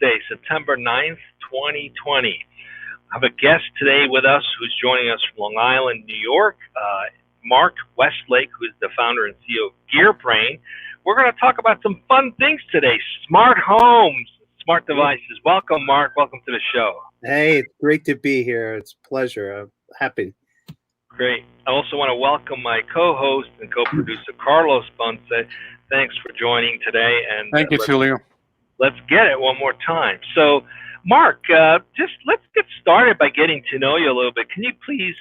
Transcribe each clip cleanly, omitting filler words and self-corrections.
Wednesday, September 9th, 2020. I have a guest today with us who's joining us from Long Island, New York, Mark Westlake, who is the founder and CEO of GearBrain. We're going to talk about some fun things today, smart homes, smart devices. Welcome, Mark. Welcome to the show. Hey, it's great to be here. It's a pleasure. I'm happy. Great. I also want to welcome my co-host and co-producer, Carlos Ponce. Thanks for joining today. And thank you, Tulio. Let's get it one more time. So, Mark, just let's get started by getting to know you a little bit. Can you please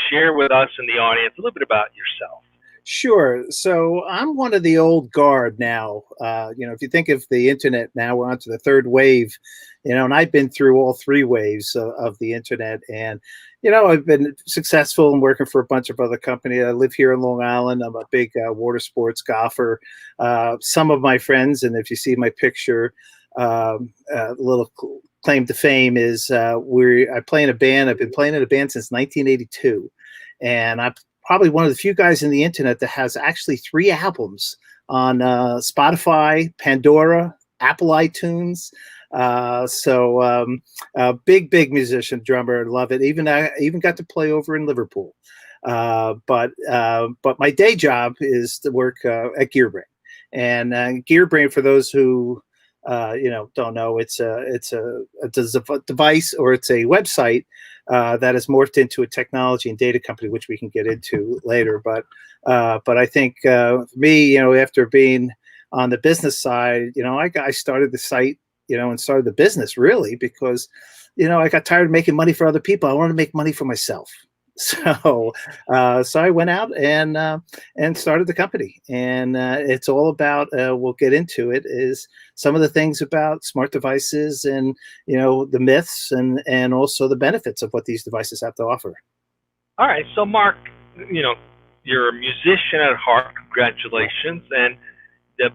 share with us and the audience a little bit about yourself? Sure. So I'm one of the old guard now. If you think of the internet now, we're onto the third wave, and I've been through all three waves of the internet. And, I've been successful in working for a bunch of other companies. I live here in Long Island. I'm a big water sports golfer. Some of my friends, and if you see my picture, a little claim to fame is I play in a band. I've been playing in a band since 1982. And I'm probably one of the few guys in the internet that has actually 3 albums on Spotify, Pandora, Apple iTunes. Big musician, drummer, love it. I even got to play over in Liverpool. But my day job is to work at GearBrain. And GearBrain, for those who don't know, it's a device, or it's a website that has morphed into a technology and data company, which we can get into later. But I think me, after being on the business side, I started the site, and started the business really because, I got tired of making money for other people. I wanted to make money for myself. So I went out and started the company, and it's all about, we'll get into it, is some of the things about smart devices and, the myths and also the benefits of what these devices have to offer. All right. So Mark, you're a musician at heart. Congratulations. And the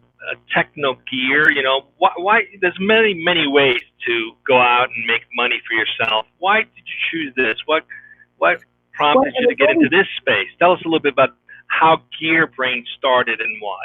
techno gear, why there's many ways to go out and make money for yourself. Why did you choose this? What prompted you to get into this space? Tell us a little bit about how GearBrain started and why.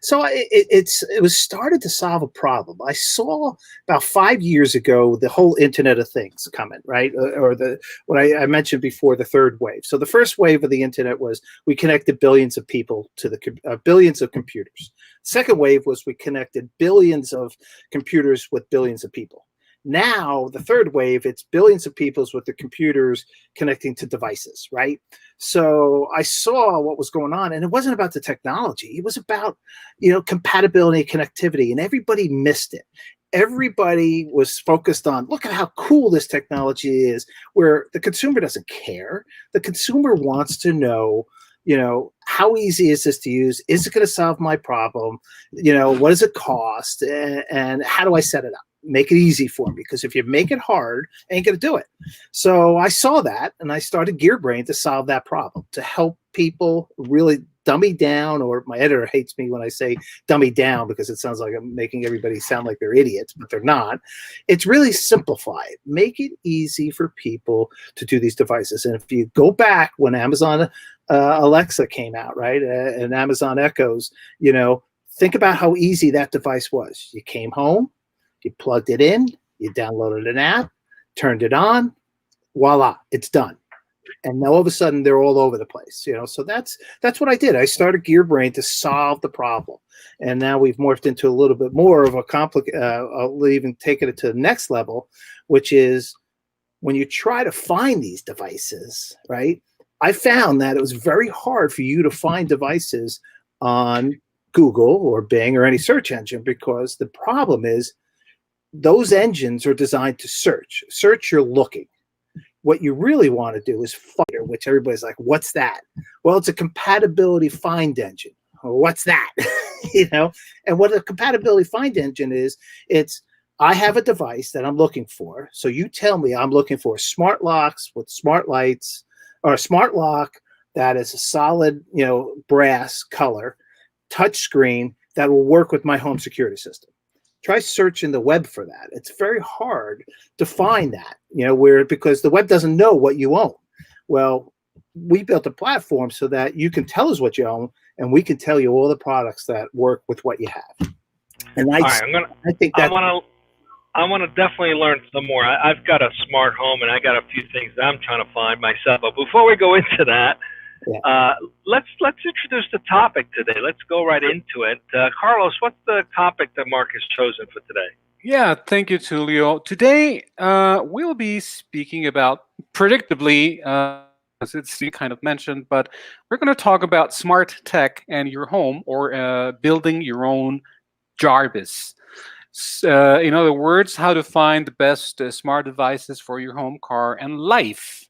So it was started to solve a problem. I saw about 5 years ago the whole Internet of Things coming, right? Or what I mentioned before, the third wave. So the first wave of the Internet was we connected billions of people to the billions of computers. Second wave was we connected billions of computers with billions of people. Now, the third wave, it's billions of people with the computers connecting to devices, right? So I saw what was going on, and it wasn't about the technology. It was about, compatibility and connectivity, and everybody missed it. Everybody was focused on, look at how cool this technology is, where the consumer doesn't care. The consumer wants to know, how easy is this to use? Is it going to solve my problem? What does it cost? And how do I set it up? Make it easy for me, because if you make it hard, I ain't gonna do it. So I saw that, and I started GearBrain to solve that problem, to help people really dummy down, or my editor hates me when I say dummy down because it sounds like I'm making everybody sound like they're idiots, but they're not. It's really simplify it, make it easy for people to do these devices. And if you go back when Amazon Alexa came out, right, and Amazon Echoes, think about how easy that device was. You came home, you plugged it in, you downloaded an app, turned it on, voila, it's done. And now all of a sudden they're all over the place, So that's what I did. I started GearBrain to solve the problem, and now we've morphed into a little bit more of a I'll even take it to the next level, which is when you try to find these devices, right? I found that it was very hard for you to find devices on Google or Bing or any search engine, because the problem is, those engines are designed to search. You're looking. What you really want to do is find, which everybody's like, what's that? Well, it's a compatibility find engine. Well, what's that? And what a compatibility find engine is, I have a device that I'm looking for. So you tell me I'm looking for smart locks with smart lights, or a smart lock that is a solid, brass color, touch screen that will work with my home security system. Try searching the web for that. It's very hard to find that, because the web doesn't know what you own. Well, we built a platform so that you can tell us what you own, and we can tell you all the products that work with what you have. And I think that I want to definitely learn some more. I've got a smart home, and I got a few things that I'm trying to find myself. But before we go into that, Yeah. let's introduce the topic today. Let's go right into it. Carlos, what's the topic that Mark has chosen for today? Yeah, thank you, Tulio. Today, we'll be speaking about, predictably, as it's kind of mentioned, but we're going to talk about smart tech and your home, or building your own JARVIS. In other words, how to find the best smart devices for your home, car, and life.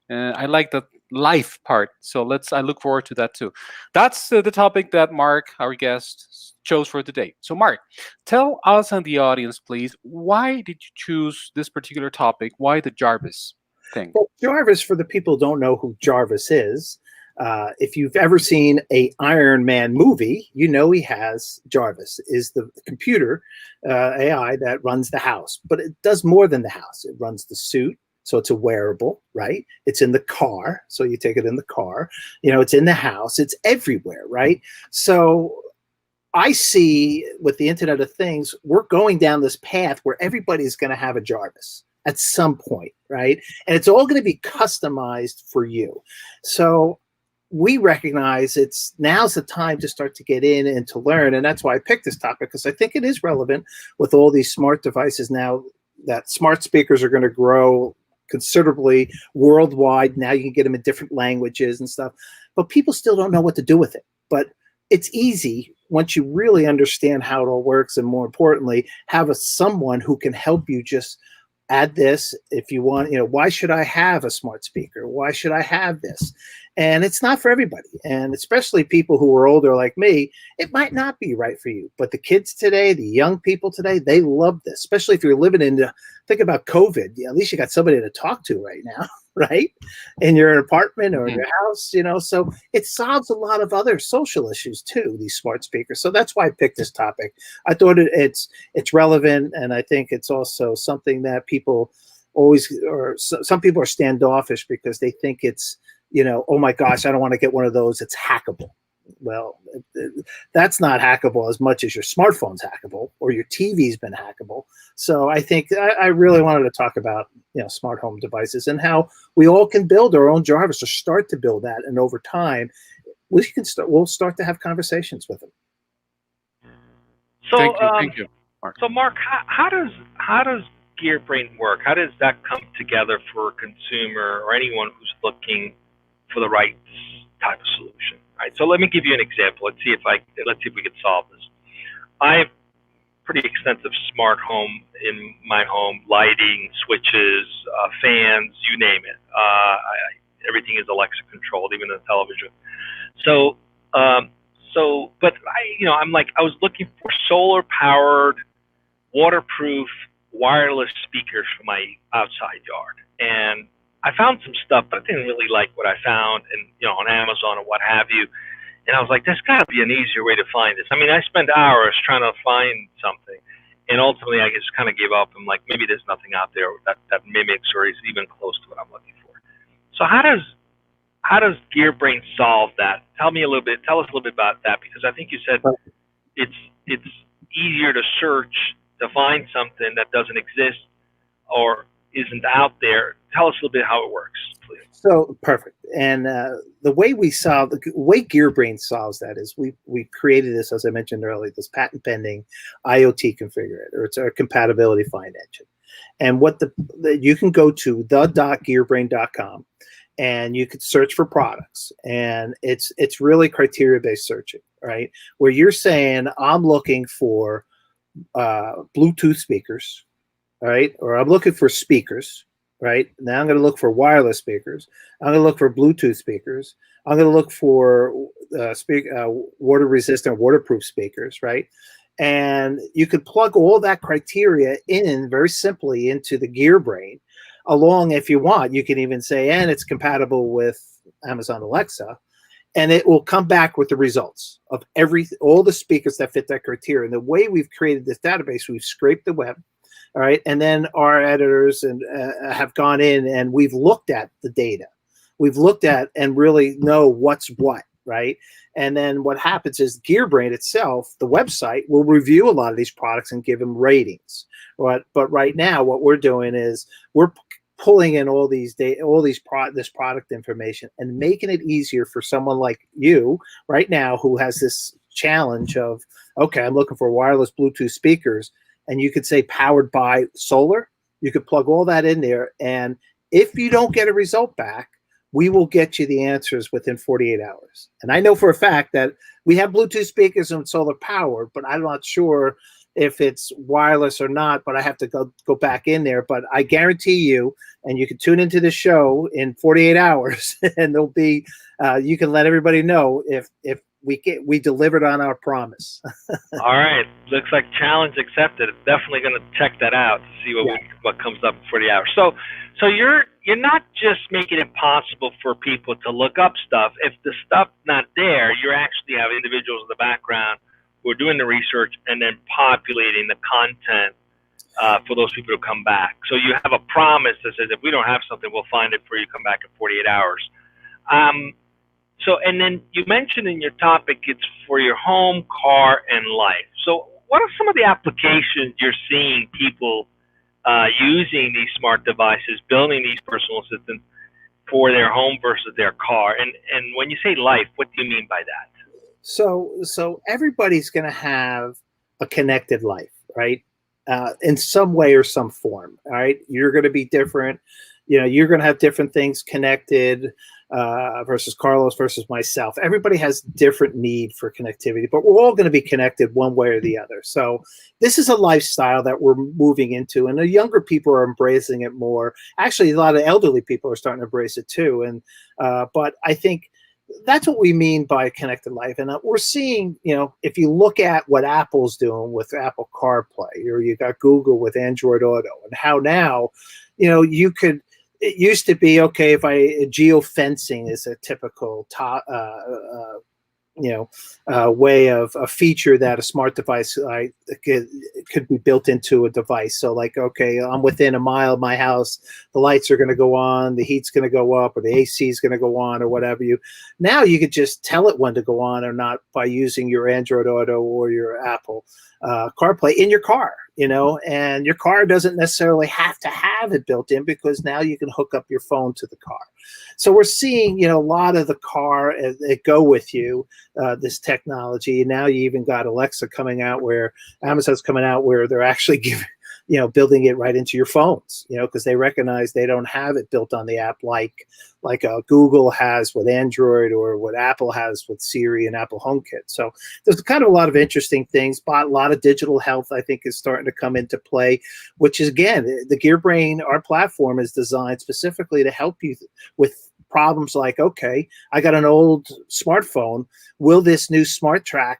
I like the life part, so I look forward to that too. That's the topic that Mark, our guest, chose for today. So, Mark, tell us and the audience, please, why did you choose this particular topic? Why the JARVIS thing? Well, Jarvis, for the people who don't know who Jarvis is, if you've ever seen a Iron Man movie, you know he has Jarvis, is the computer AI that runs the house. But it does more than the house. It runs the suit, so it's a wearable, right? It's in the car, so you take it in the car. You know, it's in the house. It's everywhere, right? So I see with the Internet of Things, we're going down this path where everybody's going to have a Jarvis at some point, right? And it's all going to be customized for you. So we recognize now's the time to start to get in and to learn. And that's why I picked this topic, because I think it is relevant with all these smart devices now, that smart speakers are going to grow considerably worldwide. Now you can get them in different languages and stuff, but people still don't know what to do with it. But it's easy once you really understand how it all works, and more importantly, have someone who can help you just add this if you want. You know, why should I have a smart speaker? Why should I have this? And it's not for everybody. And especially people who are older like me, it might not be right for you. But the kids today, the young people today, they love this, especially if you're living think about COVID. Yeah, at least you got somebody to talk to right now, right? In your apartment or in your house, you know. So it solves a lot of other social issues too, these smart speakers. So that's why I picked this topic. I thought it's relevant, and I think it's also something that people some people are standoffish because they think it's, you know, oh my gosh, I don't want to get one of those. It's hackable. Well, that's not hackable as much as your smartphone's hackable or your TV's been hackable. So I think I really wanted to talk about, you know, smart home devices and how we all can build our own Jarvis, or start to build that. And over time, we'll start to have conversations with them. So, thank you, Mark. So, Mark, how does GearBrain work? How does that come together for a consumer or anyone who's looking for the right type of solution? Right. So let me give you an example. Let's see if we can solve this. I have pretty extensive smart home in my home: lighting, switches, fans, you name it. Everything is Alexa controlled, even the television. So, but I was looking for solar powered, waterproof, wireless speakers for my outside yard, and I found some stuff, but I didn't really like what I found, and on Amazon or what have you. And I was like, there's got to be an easier way to find this. I mean, I spent hours trying to find something, and ultimately I just kind of gave up. I'm like, maybe there's nothing out there that mimics or is even close to what I'm looking for. So how does GearBrain solve that? Tell us a little bit about that, because I think you said it's easier to search to find something that doesn't exist or isn't out there. Tell us a little bit how it works, please. So perfect. And the way GearBrain solves that is we created this, as I mentioned earlier, this patent pending IoT configurator. It's our compatibility find engine. And what you can go to the.gearbrain.com and you could search for products, and it's really criteria based searching, right? Where you're saying, I'm looking for Bluetooth speakers, all right, or I'm looking for speakers, right? Now I'm going to look for wireless speakers. I'm going to look for Bluetooth speakers. I'm going to look for water resistant, waterproof speakers, right? And you could plug all that criteria in very simply into the GearBrain. Along, if you want, you can even say, and it's compatible with Amazon Alexa, and it will come back with the results of all the speakers that fit that criteria. And the way we've created this database, we've scraped the web, all right, and then our editors have gone in and we've looked at the data. We've looked at and really know what's what, right? And then what happens is GearBrain itself, the website, will review a lot of these products and give them ratings. But right now, what we're doing is we're pulling in all these this product information and making it easier for someone like you right now who has this challenge of, okay, I'm looking for wireless Bluetooth speakers, and you could say powered by solar. You could plug all that in there, and if you don't get a result back, we will get you the answers within 48 hours. And I know for a fact that we have Bluetooth speakers and solar powered, but I'm not sure if it's wireless or not, but I have to go back in there. But I guarantee you, and you can tune into the show in 48 hours, and there'll be, you can let everybody know if we delivered on our promise. All right, looks like challenge accepted. Definitely going to check that out to see what comes up in 40 hours. So you're not just making it possible for people to look up stuff. If the stuff's not there, you actually have individuals in the background who are doing the research and then populating the content for those people to come back. So you have a promise that says, if we don't have something, we'll find it for you. Come back in 48 hours. So, and then you mentioned in your topic, it's for your home, car, and life. So what are some of the applications you're seeing people using these smart devices, building these personal assistants for their home versus their car? And when you say life, what do you mean by that? So everybody's going to have a connected life, right? In some way or some form, all right? You're going to be different. You're going to have different things connected versus Carlos versus myself. Everybody has different need for connectivity, but we're all going to be connected one way or the other. So this is a lifestyle that we're moving into, and the younger people are embracing it more. Actually, a lot of elderly people are starting to embrace it too. And but I think that's what we mean by connected life. And we're seeing, if you look at what Apple's doing with Apple CarPlay, or you got Google with Android Auto, and how now, you could. It used to be, okay, if geofencing is a typical way of a feature that a smart device could be built into a device. So like, okay, I'm within a mile of my house, the lights are going to go on, the heat's going to go up, or the AC is going to go on, or whatever. Now you could just tell it when to go on or not by using your Android Auto or your Apple CarPlay in your car. And your car doesn't necessarily have to have it built in, because now you can hook up your phone to the car. So we're seeing, a lot of the car it go with you, this technology. And now you even got Alexa coming out, where Amazon's coming out, where they're actually giving, building it right into your phones, because they recognize they don't have it built on the app like Google has with Android, or what Apple has with Siri and Apple HomeKit. So there's kind of a lot of interesting things, but a lot of digital health, I think, is starting to come into play, which is, again, the GearBrain, our platform, is designed specifically to help you with problems like, okay, I got an old smartphone. Will this new smartwatch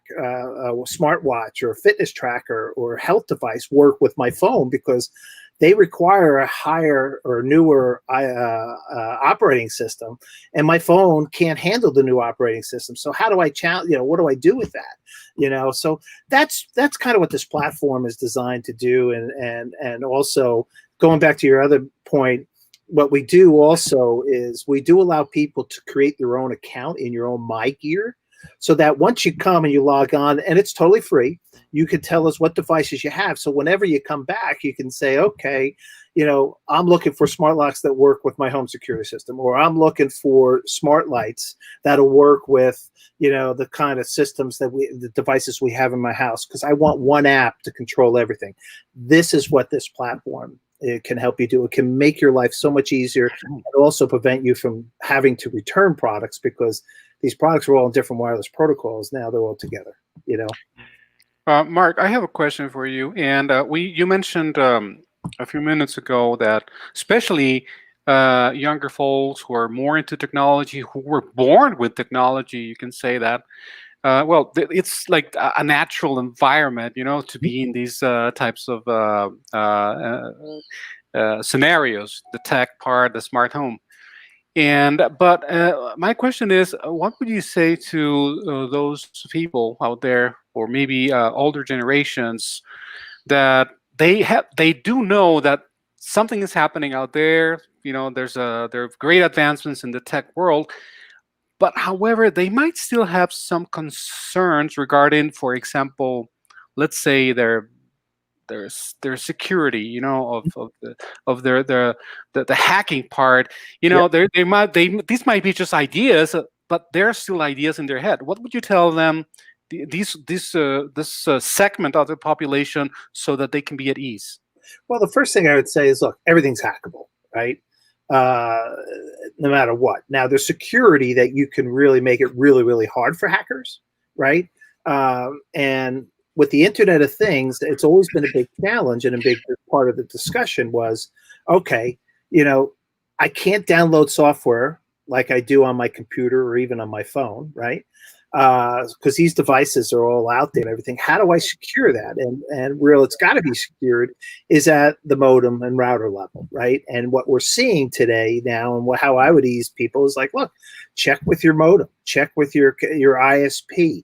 or fitness tracker or health device work with my phone? Because they require a higher or newer operating system, and my phone can't handle the new operating system. So how do I what do I do with that? So that's kind of what this platform is designed to do. And also, going back to your other point, what we do also is we do allow people to create their own account in your own My Gear, so that once you come and you log on, and it's totally free, you can tell us what devices you have. So whenever you come back, you can say, okay, I'm looking for smart locks that work with my home security system, or I'm looking for smart lights that'll work with, the kind of systems the devices we have in my house, because I want one app to control everything. This is what this platform can help you do. It can make your life so much easier, and also prevent you from having to return products, because these products are all in different wireless protocols. Now they're all together, Mark, I have a question for you. And you mentioned a few minutes ago that especially younger folks who are more into technology, who were born with technology, you can say that, it's like a natural environment, to be in these types of scenarios, the tech part, the smart home. But my question is, what would you say to those people out there, or maybe older generations, that they do know that something is happening out there? There are great advancements in the tech world, But however, they might still have some concerns regarding, for example, let's say their security, you know, of the hacking part. You Yep. know, these might be just ideas, but they're still ideas in their head. What would you tell them, this segment of the population, so that they can be at ease? Well, the first thing I would say is, look, everything's hackable, right? No matter what. Now, there's security that you can really make it really, really hard for hackers, right? And with the Internet of Things, it's always been a big challenge, and a big part of the discussion was, okay, you know, I can't download software like I do on my computer or even on my phone, right? Because these devices are all out there and everything. How do I secure that? And real, it's got to be secured is at the modem and router level, right? And what we're seeing today now, and how I would ease people is like, look, check with your modem, check with your ISP.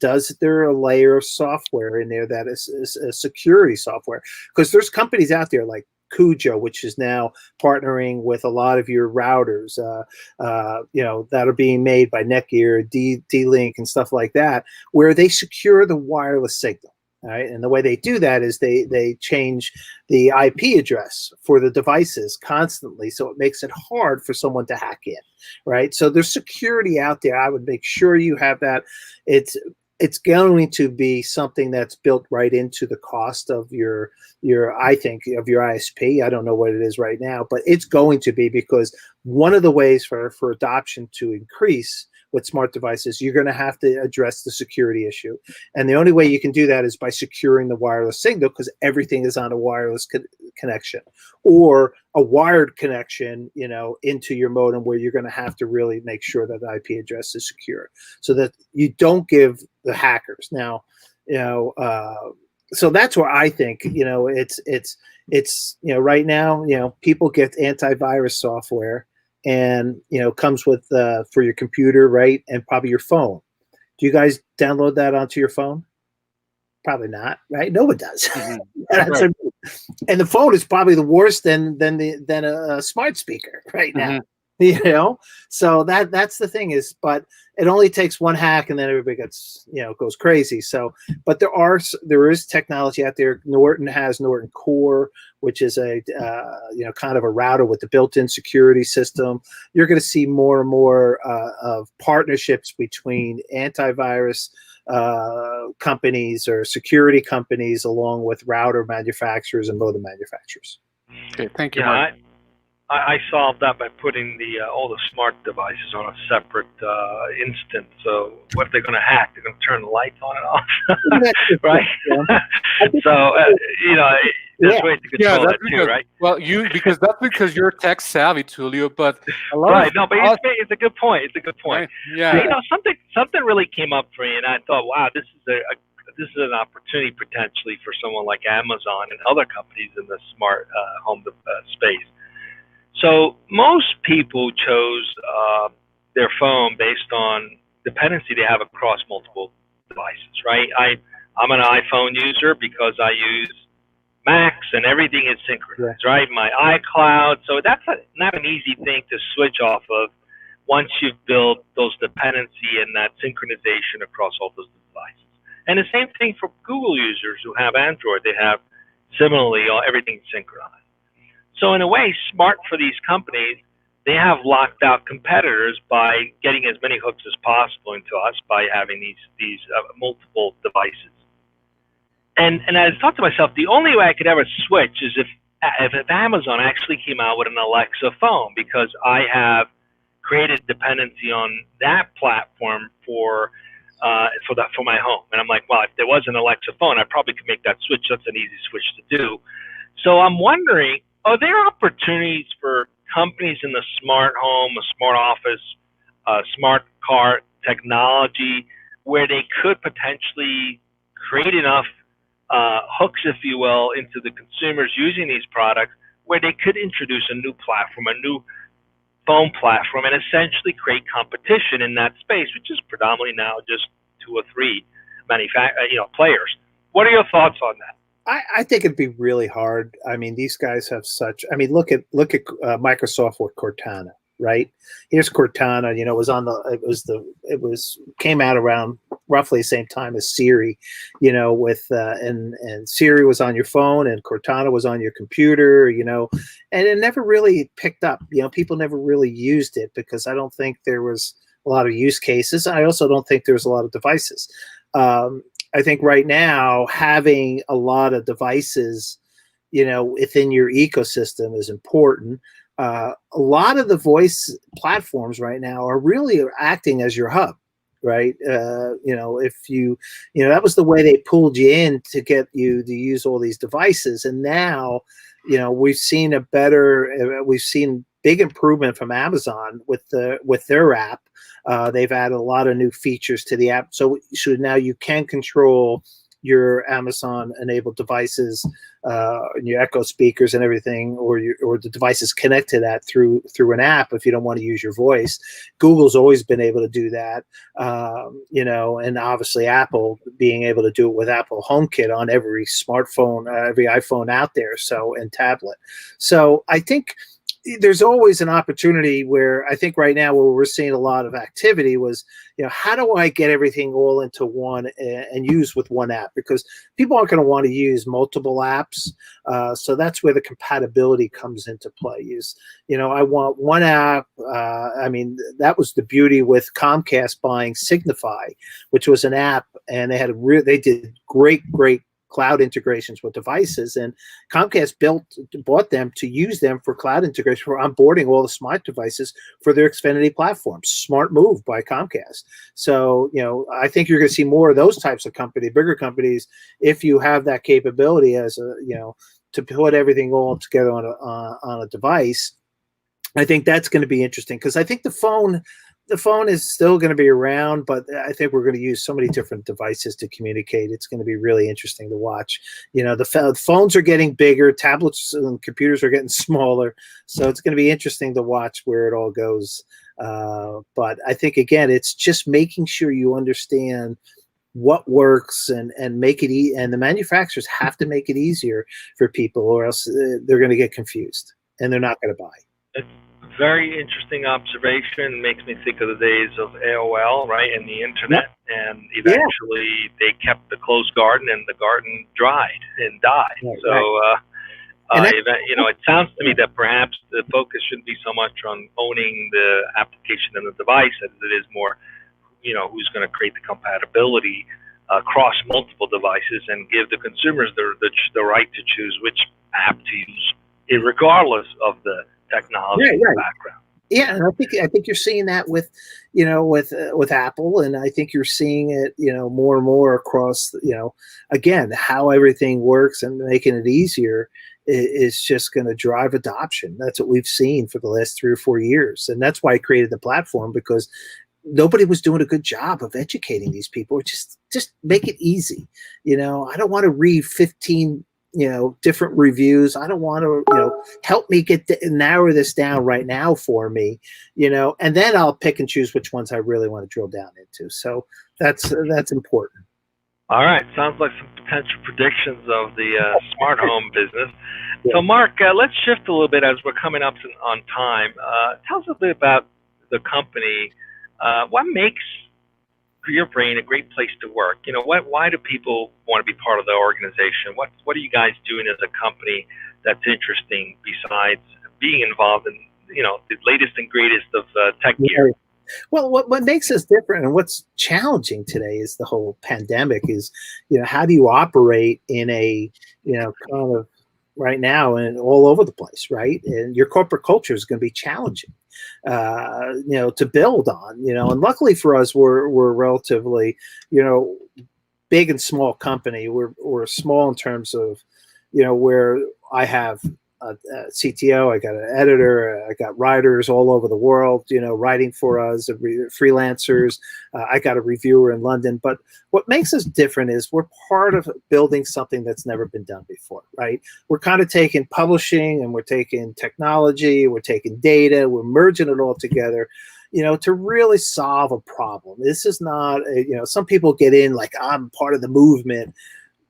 Does there a layer of software in there that is a security software? Because there's companies out there like Cujo, which is now partnering with a lot of your routers, you know, that are being made by Netgear, D-Link, and stuff like that, where they secure the wireless signal. Right? And the way they do that is they change the IP address for the devices constantly, so it makes it hard for someone to hack in, right? So there's security out there. I would make sure you have that. It's going to be something that's built right into the cost of your I think of your ISP. I don't know what it is right now, but it's going to be, because one of the ways for adoption to increase with smart devices, you're going to have to address the security issue. And the only way you can do that is by securing the wireless signal, because everything is on a wireless connection or a wired connection, you know, into your modem, where you're going to have to really make sure that the IP address is secure so that you don't give the hackers. Now, you know, so that's where I think, you know, it's, you know, right now, you know, people get antivirus software, and, you know, comes with for your computer, right? And probably your phone. Do you guys download that onto your phone? Probably not, right? No one does. Mm-hmm. Right. And the phone is probably the worse than a smart speaker right now. Mm-hmm. You know, so that's the thing is, but it only takes one hack and then everybody gets, you know, goes crazy. So, but there is technology out there. Norton has Norton Core, which is a you know, kind of a router with the built-in security system. You're going to see more and more of partnerships between antivirus companies or security companies, along with router manufacturers and modem manufacturers. Okay, thank you, Yeah, Mark. I solved that by putting all the smart devices on a separate instance. So what are they going to hack? They're going to turn the lights on and off, right? So you know, there's ways to control that too, right? Well, that's because you're tech savvy, Tulio. But a lot right, no, but it's a good point. It's a good point. Right? Yeah. You know, something really came up for me, and I thought, wow, this is an opportunity potentially for someone like Amazon and other companies in the smart home space. So most people chose their phone based on dependency they have across multiple devices, right? I'm an iPhone user because I use Macs and everything is synchronized, right? My iCloud. So that's not an easy thing to switch off of once you've built those dependency and that synchronization across all those devices. And the same thing for Google users who have Android. They have similarly everything synchronized. So in a way, smart for these companies, they have locked out competitors by getting as many hooks as possible into us by having these multiple devices. And I thought to myself, the only way I could ever switch is if Amazon actually came out with an Alexa phone, because I have created dependency on that platform for my home. And I'm like, well, if there was an Alexa phone, I probably could make that switch. That's an easy switch to do. So I'm wondering, are there opportunities for companies in the smart home, a smart office, smart car technology, where they could potentially create enough hooks, if you will, into the consumers using these products, where they could introduce a new platform, a new phone platform, and essentially create competition in that space, which is predominantly now just 2 or 3 players. What are your thoughts on that? I think it'd be really hard. I mean, these guys have such. I mean, look at Microsoft with Cortana, right? Here's Cortana, you know, it came out around roughly the same time as Siri, you know, with and Siri was on your phone and Cortana was on your computer, you know, and it never really picked up. You know, people never really used it because I don't think there was a lot of use cases. I also don't think there's a lot of devices. I think right now having a lot of devices, you know, within your ecosystem is important. A lot of the voice platforms right now are really acting as your hub, right? You know, if you know, that was the way they pulled you in to get you to use all these devices. And now, you know, we've seen big improvement from Amazon with their app. They've added a lot of new features to the app. So now you can control your Amazon enabled devices, your Echo speakers and everything, or the devices connect to that through an app if you don't want to use your voice. Google's always been able to do that, you know, and obviously Apple being able to do it with Apple HomeKit on every smartphone, every iPhone out there, and tablet. So I think there's always an opportunity where I think right now where we're seeing a lot of activity was, you know, how do I get everything all into one and use with one app? Because people aren't going to want to use multiple apps. So that's where the compatibility comes into play. You know, I want one app. I mean, that was the beauty with Comcast buying Signify, which was an app, and they did great cloud integrations with devices, and Comcast bought them to use them for cloud integration for onboarding all the smart devices for their Xfinity platform. Smart move by Comcast. So, you know, I think you're going to see more of those types of bigger companies, if you have that capability as a, you know, to put everything all together on a device. I think that's going to be interesting because I think the phone is still going to be around, but I think we're going to use so many different devices to communicate. It's going to be really interesting to watch. You know, the phones are getting bigger, tablets and computers are getting smaller. So it's going to be interesting to watch where it all goes. But I think, again, it's just making sure you understand what works and make it and the manufacturers have to make it easier for people, or else they're going to get confused and they're not going to buy. It's a very interesting observation. It makes me think of the days of AOL, right, and the internet. Yep. And eventually they kept the closed garden, and the garden dried and died. Right, so, right. You know, it sounds to me that perhaps the focus shouldn't be so much on owning the application and the device as it is more, you know, who's going to create the compatibility across multiple devices and give the consumers the right to choose which app to use, regardless of the technology background. Yeah, and I think you're seeing that with, you know, with Apple, and I think you're seeing it, you know, more and more across, you know, again, how everything works and making it easier is just going to drive adoption. That's what we've seen for the last 3 or 4 years, and that's why I created the platform, because nobody was doing a good job of educating these people. Just make it easy. You know, I don't want to read 15 different reviews. I don't want to, help me narrow this down right now for me, and then I'll pick and choose which ones I really want to drill down into. So that's important. All right. Sounds like some potential predictions of the smart home business. Yeah. So Mark, let's shift a little bit as we're coming up on time. Tell us a bit about the company. What makes GearBrain a great place to work? Why do people want to be part of the organization? What are you guys doing as a company that's interesting besides being involved in the latest and greatest of tech gear? Well, what makes us different and what's challenging today is the whole pandemic. Is how do you operate in a kind of right now and all over the place, right? And your corporate culture is going to be challenging, to build on, and luckily for us, we're relatively, big and small company. We're small in terms of, where I have a CTO, I got an editor, I got writers all over the world, writing for us, freelancers. I got a reviewer in London. But what makes us different is we're part of building something that's never been done before, right? We're kind of taking publishing and we're taking technology, we're taking data, we're merging it all together, to really solve a problem. This is not, some people get in like, I'm part of the movement.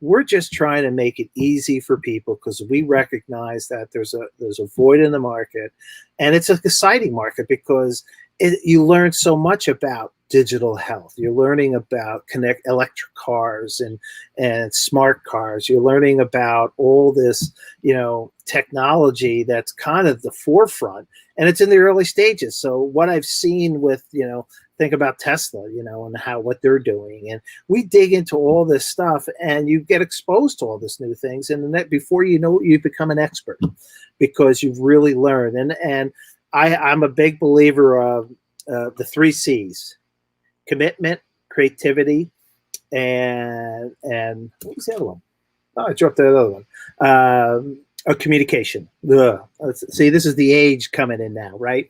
We're just trying to make it easy for people because we recognize that there's a void in the market, and it's an exciting market because you learn so much about digital health. You're learning about electric cars and smart cars. You're learning about all this, technology that's kind of the forefront, and it's in the early stages. So what I've seen with, think about Tesla, and what they're doing. And we dig into all this stuff and you get exposed to all this new things. And then before you know it, you become an expert because you've really learned. And I'm a big believer of the 3 C's: commitment, creativity, and what was the other one? Oh, I dropped the other one. Communication. See, this is the age coming in now, right?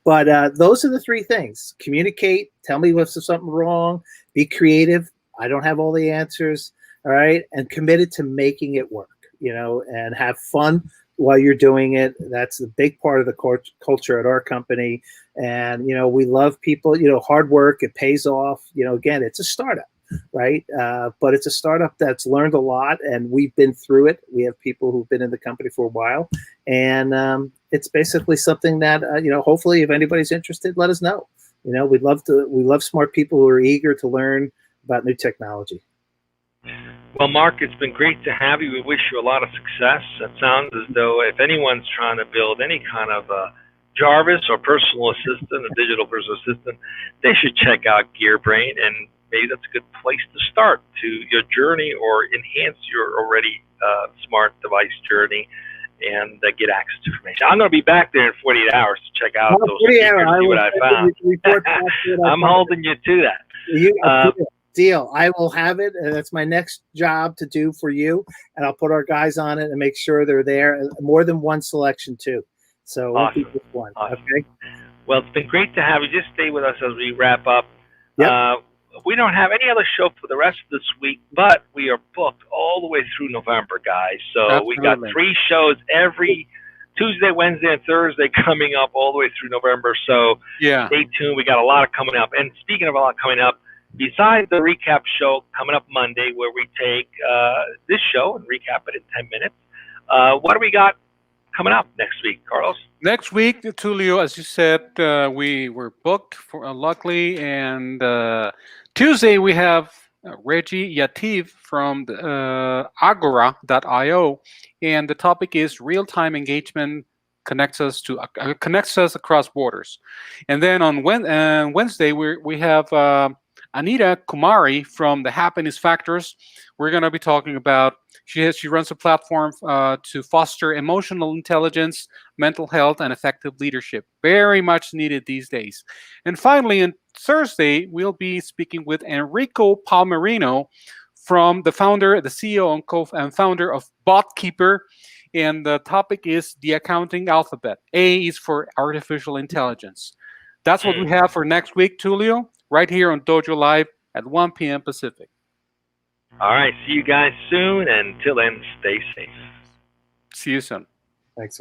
But those are the 3 things: communicate, tell me if there's something wrong, be creative, I don't have all the answers, all right, and committed to making it work, and have fun while you're doing it. That's a big part of the culture at our company. And, we love people, hard work, it pays off. Again, it's a startup, right? But it's a startup that's learned a lot, and we've been through it. We have people who've been in the company for a while, and it's basically something that, hopefully if anybody's interested, let us know. We love smart people who are eager to learn about new technology. Well, Mark, it's been great to have you. We wish you a lot of success. It sounds as though if anyone's trying to build any kind of JARVIS or personal assistant, a digital personal assistant, they should check out GearBrain, and maybe that's a good place to start to your journey or enhance your already smart device journey and get access to information. I'm going to be back there in 48 hours to check out those speakers, see what I found. I'm holding you to that. Deal. I will have it, and that's my next job to do for you. And I'll put our guys on it and make sure they're there. More than one selection too. So awesome. We'll keep this one. Awesome. Okay. Well, it's been great to have you. Just stay with us as we wrap up. Yep. We don't have any other show for the rest of this week, but we are booked all the way through November, guys. So Absolutely. We got 3 shows every Tuesday, Wednesday, and Thursday coming up all the way through November. So Stay tuned. We got a lot coming up. And speaking of a lot coming up, besides the recap show coming up Monday, where we take this show and recap it in 10 minutes, what do we got coming up next week, Carlos? Next week, Tulio, as you said, we were booked for luckily, and Tuesday we have Reggie Yativ from Agora.io, and the topic is real-time engagement connects us across borders. And then on Wednesday we have Anita Kumari from the Happiness Factors. We're going to be talking about, she runs a platform to foster emotional intelligence, mental health, and effective leadership. Very much needed these days. And finally, on Thursday, we'll be speaking with Enrico Palmerino from the CEO and founder of BotKeeper. And the topic is the accounting alphabet. A is for artificial intelligence. That's what we have for next week, Tulio, right here on DojoLIVE at 1 p.m. Pacific. All right. See you guys soon. And until then, stay safe. See you soon.